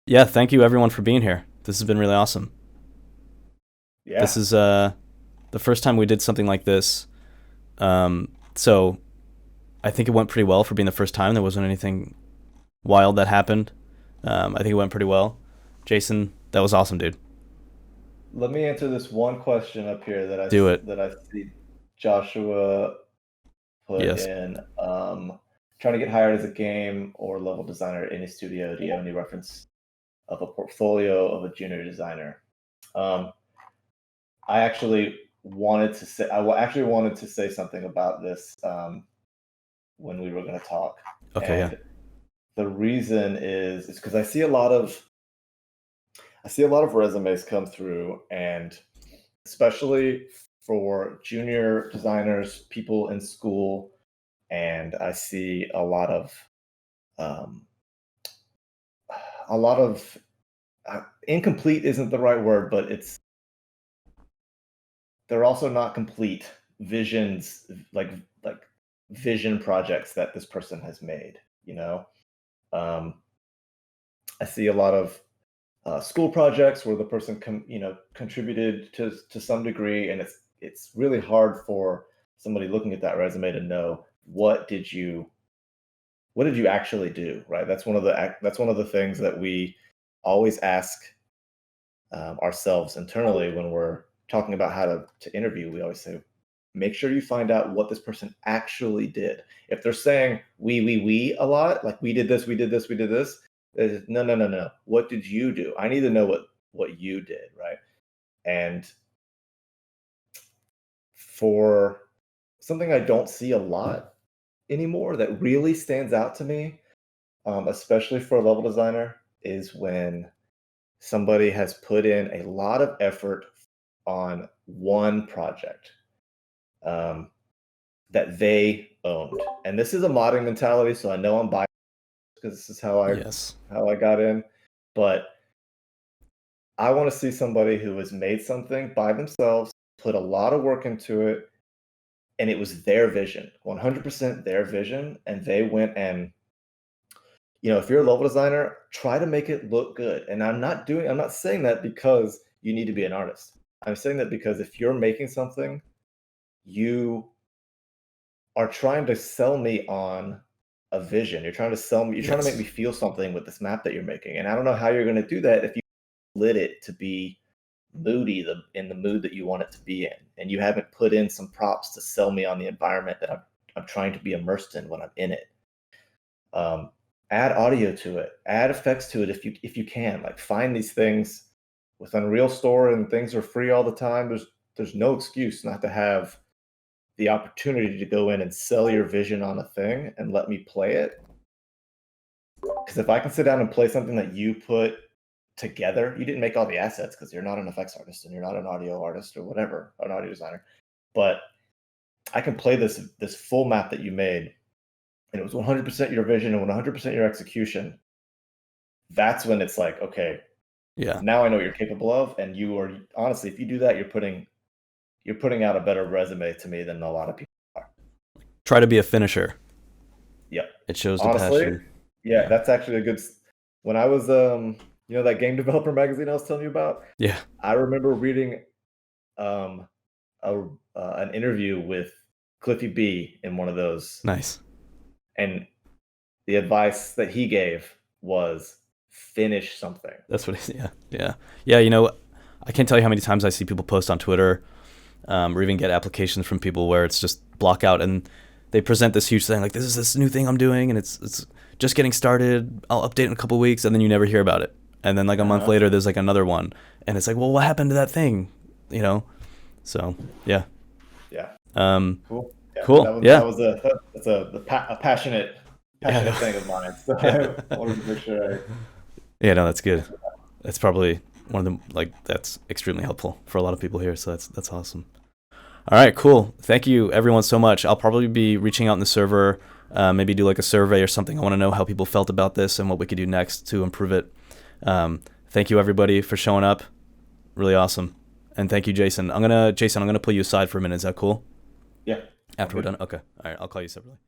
Yeah, thank you everyone for being here. This has been really awesome. Yeah. This is the first time we did something like this. So I think it went pretty well for being the first time. There wasn't anything wild that happened. I think it went pretty well. Jason, that was awesome, dude. Let me answer this one question up here that I see Joshua put in. Trying to get hired as a game or level designer at any studio. Do you have any reference of a portfolio of a junior designer? I actually wanted to say something about this when we were going to talk. Okay. And the reason is because I see a lot of resumes come through, and especially for junior designers, people in school, and I see a lot of incomplete isn't the right word, but they're also not complete visions, like vision projects that this person has made. I see a lot of school projects where the person contributed to some degree, and it's really hard for somebody looking at that resume to know what did you actually do, right? That's one of the things that we always ask ourselves internally when we're talking about how to interview. We always say, make sure you find out what this person actually did. If they're saying we a lot, like we did this, no. What did you do? I need to know what you did, right? And for something I don't see a lot anymore that really stands out to me, especially for a level designer, is when somebody has put in a lot of effort on one project that they owned. And this is a modding mentality, so I know I'm biased because this is how I got in. But I want to see somebody who has made something by themselves, put a lot of work into it, and it was their vision, 100% their vision, and they went and if you're a level designer, try to make it look good. And I'm not saying that because you need to be an artist. I'm saying that because if you're making something, you are trying to sell me on a vision. You're trying to sell me. You're trying to make me feel something with this map that you're making. And I don't know how you're going to do that if you lit it to be moody, in the mood that you want it to be in, and you haven't put in some props to sell me on the environment that I'm trying to be immersed in when I'm in it. Add audio to it, add effects to it if you can. Like, find these things with Unreal Store, and things are free all the time. There's no excuse not to have the opportunity to go in and sell your vision on a thing and let me play it. Because if I can sit down and play something that you put together, you didn't make all the assets because you're not an effects artist and you're not an audio artist or whatever, an audio designer, but I can play this full map that you made, and it was 100% your vision and 100% your execution. That's when it's like, okay, now I know what you're capable of. And you are, honestly, if you do that, you're putting out a better resume to me than a lot of people are. Try to be a finisher. Yep. It shows the passion. Yeah, that's actually a good. When I was, that game developer magazine I was telling you about. Yeah. I remember reading an interview with Cliffy B in one of those. Nice. And the advice that he gave was finish something. That's what yeah. I can't tell you how many times I see people post on Twitter, or even get applications from people where it's just block out, and they present this huge thing like, this is this new thing I'm doing, and it's just getting started. I'll update in a couple weeks, and then you never hear about it. And then like a month later, there's like another one, and it's like, well, what happened to that thing? So yeah. Yeah. Cool. Cool. Yeah. That's a passionate thing of mine. So I wanted to make sure Yeah, no, that's good. That's probably one of the that's extremely helpful for a lot of people here. So that's awesome. All right, cool. Thank you everyone so much. I'll probably be reaching out in the server, maybe do like a survey or something. I want to know how people felt about this and what we could do next to improve it. Thank you everybody for showing up. Really awesome. And thank you, Jason. I'm gonna pull you aside for a minute. Is that cool? Yeah. After we're done? Okay. All right. I'll call you separately.